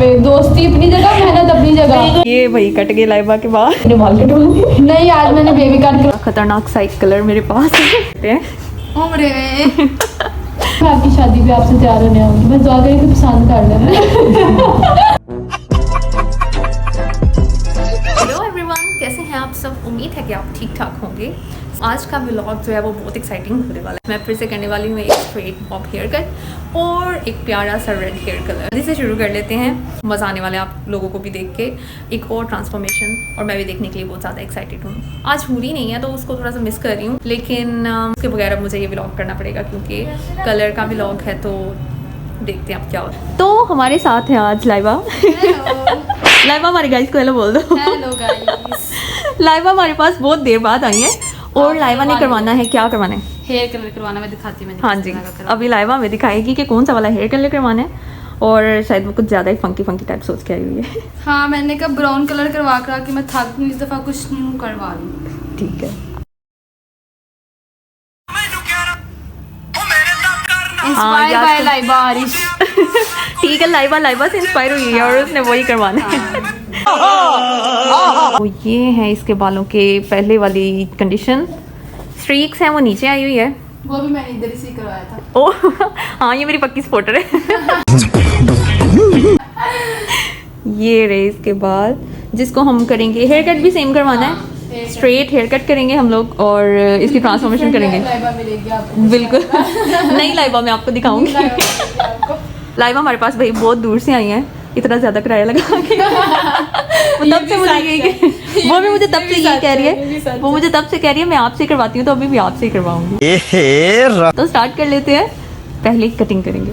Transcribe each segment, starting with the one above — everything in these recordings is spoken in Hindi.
पे, दोस्ती अपनी जगह, मेहनत अपनी जगह। ये भाई कट गए लाइबा के बाद बाल कटवा नहीं, आज मैंने बेबी कट। खतरनाक सा एक कलर मेरे पास है। उम्र में मैं आपकी शादी पे आपसे तैयार होने आऊंगी, बस दुआ करें कि पसंद कर लेना। हेलो एवरीवन, कैसे हैं आप सब? उम्मीद है कि आप ठीक ठाक होंगे। आज का व्लॉग जो है वो बहुत एक्साइटिंग होने वाला है। मैं फिर से करने वाली हूँ एक स्ट्रेट बॉब हेयर कट और एक प्यारा सा रेड हेयर कलर। जल्दी से शुरू कर लेते हैं, मज़ा आने वाला है आप लोगों को भी देख के। एक और ट्रांसफॉर्मेशन, और मैं भी देखने के लिए बहुत ज़्यादा एक्साइटेड हूँ। आज पूरी नहीं है तो उसको थोड़ा सा मिस कर रही हूँ, लेकिन उसके बगैर अब मुझे ये व्लॉग करना पड़ेगा क्योंकि कलर का व्लॉग है। तो देखते हैं आप क्या हो। तो हमारे साथ है आज लाइबा। लाइबा हमारे गाइस को हेलो बोल दो। Hello guys. लाइबा हमारे पास बहुत देर बाद आई है और लाइबा ने करवाना है, क्या करवाना है? हेयर कलर करवाना। मैं दिखाती हूँ। हाँ जी, अभी लाइबा हमें दिखाएगी कि कौन सा वाला हेयर कलर करवाना है, और शायद वो कुछ ज़्यादा ही फंकी फंकी टाइप सोच के आई हुई है। हाँ, मैंने कहा ब्राउन कलर करवा के मैं थक गई, इस दफ़ा कुछ न्यू करवा लूँ। ठीक है। Inspire by Laiba Arish. ठीक है, लाइबा से इंस्पायर हुई है और उसने वही करवाना है। तो ये है इसके बालों के पहले वाली कंडीशन। स्ट्रीक्स हैं वो नीचे आई हुई है, वो भी मैंने इधर से करवाया था। ओ हाँ, ये मेरी पक्की सपोर्टर है। ये रहे इसके बाल, जिसको हम करेंगे हेयर कट भी सेम करवाना है। स्ट्रेट हेयर कट करेंगे हम लोग और इसकी ट्रांसफॉर्मेशन करेंगे। लाइबा मिलेगी आपको। बिल्कुल। नहीं लाइबा, मैं आपको दिखाऊंगी। लाइबा हमारे पास भाई बहुत दूर से आई है, इतना ज्यादा किराया लगा के। वो तब से मुझे वो भी मुझे तब से ये कह रही है, वो मुझे तब से कह रही है मैं आपसे करवाती हूँ, तो अभी भी आपसे ही करवाऊंगी। तो स्टार्ट कर लेते हैं, पहले कटिंग करेंगे।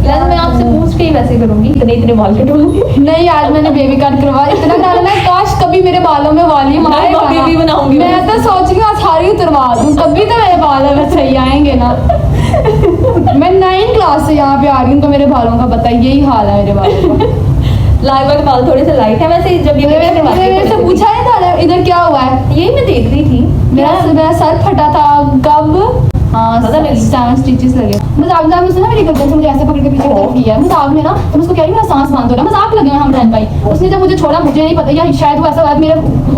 मैं आपसे पूछ के ही वैसे करूंगी, इतने बाल कटवाऊंगी। नहीं, आज मैंने बेबी कट करवा इतना डालना है, काश कभी मेरे बालों में वॉल्यूम आए। बेबी बनाऊंगी मैं तो सोच रही हूँ सारी उतरवा दूँ, तभी तो मेरे बाल अब सही आएंगे ना। मैं 9 क्लास से यहाँ पे आ रही हूँ तो मेरे बालों का पता यही हाल है मेरे बालों का। लाइबा के बाल थोड़े से लाइट है वैसे। जब ये मेरे से पूछा है था इधर क्या हुआ है, यही मैं देख रही थी। मेरा सर फटा था कब। हाँ, 7 स्टिचेस लगे। मजाक में उसने ना मेरी गर्दन से मुझे ऐसे पकड़ के पीछे की तरफ किया मजाक में ना, तो उसको कह रही मेरा सांस बंद हो रहा है। मजाक लगे हम बहन भाई। उसने जब मुझे छोड़ा, मुझे नहीं पता, या शायद वो ऐसा हुआ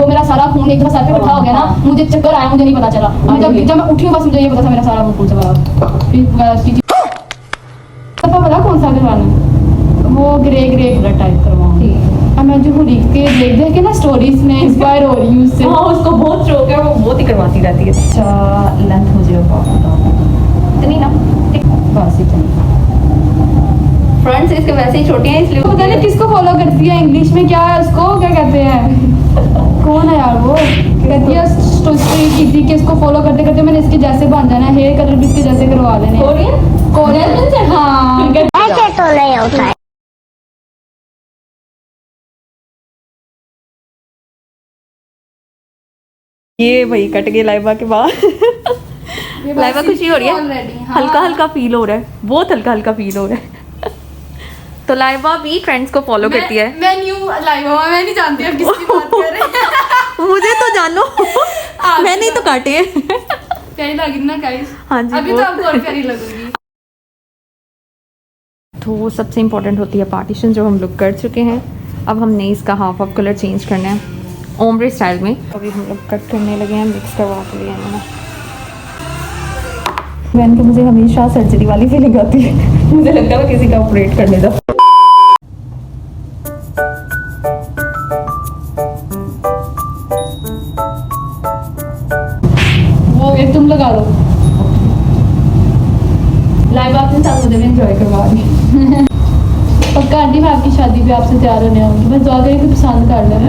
मेरा सारा खून एक सर पे इकट्ठा हो गया ना, मुझे चक्कर आया, मुझे नहीं पता चला। जब मैं उठी हूँ बस मुझे ये पता था मेरा सारा खून चला। फिर बोला कौन सा करवाना, वो ग्रे कलर टाइप करवाऊंगी। मैं जो देख के ना स्टोरीज में इंस्पायर हो रही हूँ उससे। हाँ, उसको बहुत शौक है, वो बहुत ही करवाती रहती है। अच्छा, लेंथ मुझे इतनी ना, बस इतनी। फ्रंट से इसके वैसे ही छोटे हैं, इसलिए पता नहीं किसको फॉलो करती है। इंग्लिश में क्या है उसको क्या कहते हैं, कौन है यार वो, कहती है स्ट्रीट के इसको फॉलो करते करते मैंने इसके जैसे बन जाना है, हेयर कलर भी इसके जैसे करवा लेने। कोरियन। हाँ, ऐसे तो नहीं होता है। ये भाई कट गए लाइबा के बाद। लाइबा खुशी हो रही है, हाँ। हल्का हल्का फील हो रहा है, बहुत हल्का हल्का फील हो रहा है। तो लाइबा भी ट्रेंड्स को फॉलो करती है। मैं न्यू लाइबा, मैं नहीं जानती अब किसकी बात कर रहे हैं। मुझे तो जानो, मैंने ही तो काटे हैं। प्यारी लगी ना गाइस? हाँ जी, अभी तो आपको और प्यारी लगूंगी। तो सबसे इम्पोर्टेंट होती है पार्टीशन, जो हम लोग कर चुके हैं। अब हमने इसका हाफ ऑफ कलर चेंज करना है ओम्ब्रे स्टाइल में। अभी हम लोग कट करने लगे हैं, मिक्स करवा के लिए मैंने। मैंने मुझे हमेशा सर्जरी वाली फीलिंग आती है, मुझे लगता है किसी का ऑपरेट करने दो। वो एक तुम लगा दो। लाइव अपने साथ मुझे भी एंजॉय करवा रही। पक्का आंटी, मैं आपकी शादी पे आपसे तैयार होने आऊंगी, बस दुआ करें कि पसंद कर लेना।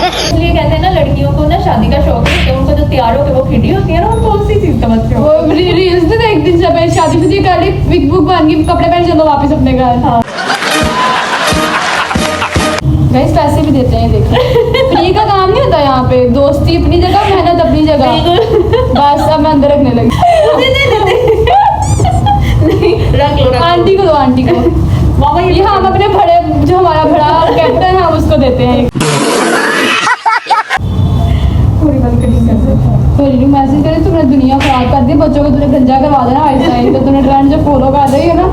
इसलिए कहते हैं ना, लड़कियों को ना शादी का शौक है, कि उनको जो तैयार होकर वो खिड़ी होती है ना, उनको उसी चीज का मत वो रील्स में एक दिन जब शादी खुदी कर ली, विग बुक बन गई, कपड़े पहन चलो वापस अपने घर। हाँ, गाइस पैसे भी देते हैं, देखो फ्री का काम नहीं होता यहाँ पे। दोस्ती अपनी जगह, मेहनत अपनी जगह। बस अब मैं अंदर रखने लगी। नहीं, रख लो, आंटी को दो, आंटी को। मामा ये हम अपने बड़े, जो हमारा बड़ा कैप्टन है, हम उसको देते हैं। थोड़ी वाली कटिंग कर दे। तो मैसेज करे तुमने दुनिया खराब कर दी, बच्चों को तूने गंजा करवा देना आइसक्रीम, तो तूने ट्रेंड जो फॉलो कर रही है ना।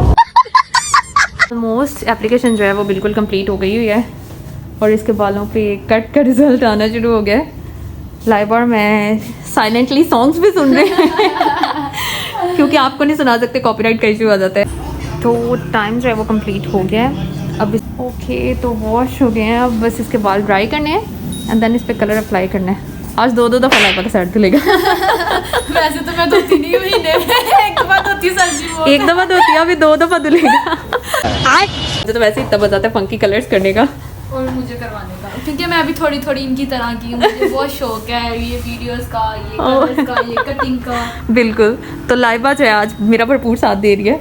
ऑलमोस्ट एप्लीकेशन जो है वो बिल्कुल कंप्लीट हो गई हुई है और इसके बालों पे कट का रिजल्ट आना शुरू हो गया है। लाइव और मैं साइलेंटली सॉन्ग्स भी सुन रहे हैं क्योंकि आपको नहीं सुना सकते, कॉपीराइट का इशू आ जाता है। तो टाइम जो है वो कंप्लीट हो गया है अब। ओके तो वॉश हो गए हैं, अब बस इसके बाल ड्राई करने हैं एंड देन इस पर कलर अप्लाई करना है। आज दो दफ़ा लाइबा का सर धुलेगा। वैसे तो मैं धोती नहीं हुई ने, एक दफा धोती सब्जी, एक दफ़ा धोती है, अभी 2 दफ़ा धुलेगा। मुझे तो वैसे इतना मजा आता है फंकी कलर्स करने का और मुझे करवाने का, क्योंकि मैं अभी थोड़ी थोड़ी इनकी तरह की हूँ। मुझे बहुत शौक है ये वीडियोस का, ये कलर्स का, ये कटिंग का। बिल्कुल। तो लाइबा जो है आज मेरा भरपूर साथ दे रही है।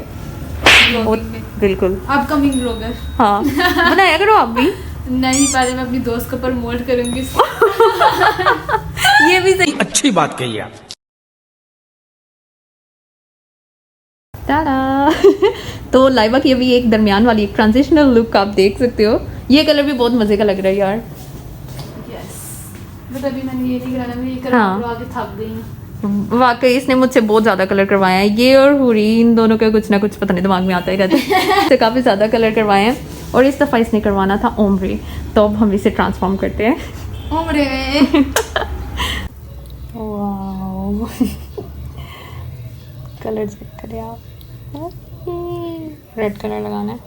बिल्कुल अपकमिंग ब्लॉगर। हाँ बनाया करो आप भी। नहीं, पहले मैं अपनी दोस्त को प्रमोट करूंगी। ये भी सही, अच्छी बात कही आप। टाडा। तो लाइबा की अभी एक दरमियान वाली एक ट्रांजिशनल लुक आप देख सकते हो। ये कलर भी बहुत मजे का लग रहा है यार। यस, बट अभी मैंने ये नहीं कराना, मैं ये करा आगे थक गई हूँ। वाकई इसने मुझसे बहुत ज़्यादा कलर करवाए हैं। ये और हुरी, इन दोनों का कुछ ना कुछ पता नहीं दिमाग में आता ही रहता है। इससे काफ़ी ज़्यादा कलर करवाए हैं और इस दफ़ा इसने करवाना था ओम्ब्रे, तो अब हम इसे ट्रांसफॉर्म करते हैं ओम्ब्रे में। वाओ कलर चेक करें आप। रेड कलर लगाना है।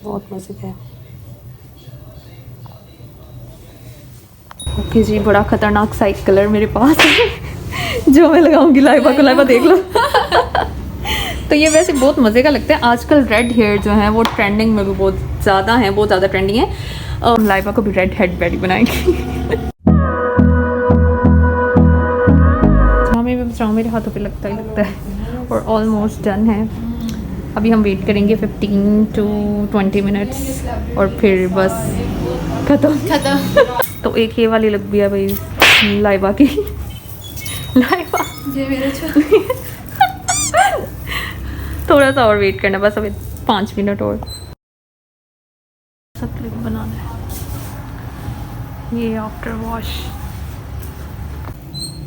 बहुत मजे का है। ओके जी, बड़ा खतरनाक साइड कलर मेरे पास है जो मैं लगाऊंगी लाइबा को। लाइबा देख लो। तो ये वैसे बहुत मज़े का लगता है। आजकल रेड हेयर जो है वो ट्रेंडिंग में भी बहुत ज़्यादा है, बहुत ज़्यादा ट्रेंडिंग है। लाइबा को भी रेड हेड बैडी बनाएंगे। हमें भी बचाओ, मेरे हाथों पे लगता है। और ऑलमोस्ट डन है। अभी हम वेट करेंगे 15 to 20 मिनट्स और फिर बस खत्म। तो एक ये वाली लग भी है भाई लाइबा की। लाइबा ये मेरे थोड़ा सा और वेट करना, बस अभी 5 मिनट और। सब क्लिप बनाना है। ये आफ्टर वॉश।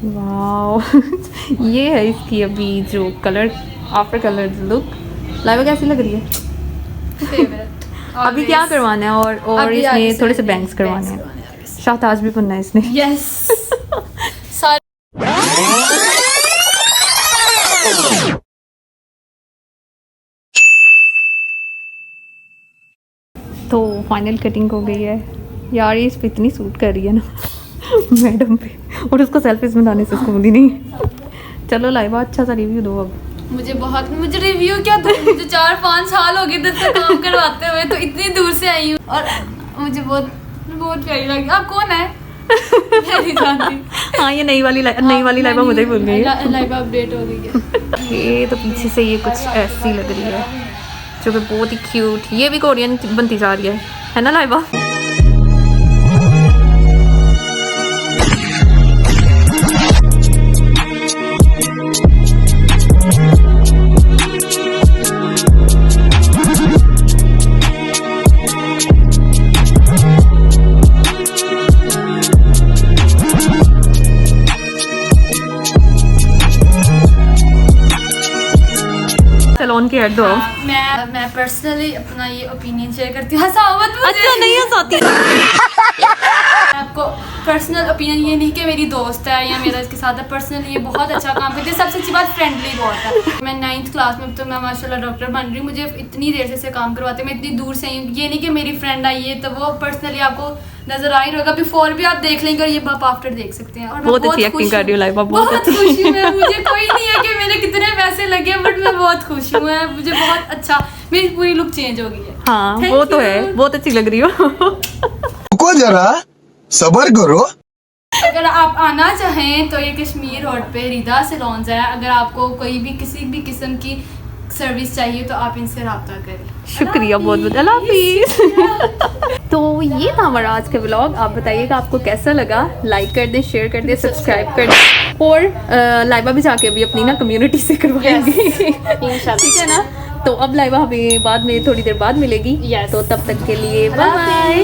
वाओ ये है इसकी अभी जो colour after colour look. Laiba कैसी लग रही है? फेवरेट। अभी क्या करवाना है? और अभी आगे इसमें से थोड़े से बैंक्स करवाने हैं। शाहताज भी बनना है इसने। यस। सारे तो फाइनल कटिंग हो गई है यार। ये इस पे इतनी सूट कर रही है ना मैडम पे, और उसको सेल्फीज बनाने से स्कूल ही नहीं। चलो लाइबा अच्छा सा रिव्यू दो अब। मुझे रिव्यू क्या दूँ? मुझे 4-5 साल हो गए इधर से काम करवाते हुए, तो इतनी दूर से आई हूँ और मुझे बहुत प्यारी लगी। आप कौन है? मैं नहीं जानती। हाँ ये नई वाली लाइबा मुझे ही भूल गई है। लाइबा अपडेट हो गई है। ये तो पीछे से ये कुछ ऐसी लग रही है जो कि बहुत ही क्यूट। ये भी कोरियन बनती जा रही है ना लाइबा? सैलून की हेड दो। मैं पर्सनली अपना ये ओपिनियन शेयर करती हूँ। हंसाओ मत मुझे। अच्छा नहीं हंसाती। मैं आपको पर्सनल ओपिनियन ये नहीं कि मेरी दोस्त है या मेरा इसके साथ है, पर्सनली ये बहुत अच्छा काम करती है। सबसे अच्छी बात फ्रेंडली बहुत है। मैं 9th क्लास में, तो मैं माशाल्लाह डॉक्टर बन रही हूँ। मुझे इतनी देर से काम करवाते हैं, मैं इतनी दूर से आई हूँ। ये नहीं कि मेरी फ्रेंड आई है, तो वो पर्सनली आपको नजर आ ही रहेगा। बिफोर भी आप देख लेंगे और ये आप आफ्टर देख सकते हैं। और मैं बहुत अच्छी एक्टिंग कर रही हूँ लाइबा, बहुत अच्छी। खुश हूँ मैं। मुझे कोई नहीं है कि मेरे कितने पैसे लगे, बट मैं बहुत खुश हूँ। मुझे बहुत अच्छा, मेरी पूरी लुक चेंज हो गई है। हाँ Thank वो तो you. है, बहुत अच्छी लग रही हो। रुको जरा, सबर करो। अगर आप आना चाहें तो ये कश्मीर रोड पे रिदा सैलून्स है। अगर आपको कोई भी किसी भी किस्म की सर्विस चाहिए तो आप इनसे रब्ता करें। शुक्रिया बहुत बहुत। अल्लाह हाफिज़। तो ये था हमारा आज का व्लॉग। आप बताइएगा आपको कैसा लगा। लाइक कर दें, शेयर कर दें, सब्सक्राइब कर दें। और लाइबा भी जाके अभी अपनी ना कम्युनिटी से करवाएंगे। ठीक है ना? तो अब लाइवा हमें बाद में थोड़ी देर बाद मिलेगी। Yes. तो तब तक के लिए अल्लाह बाय।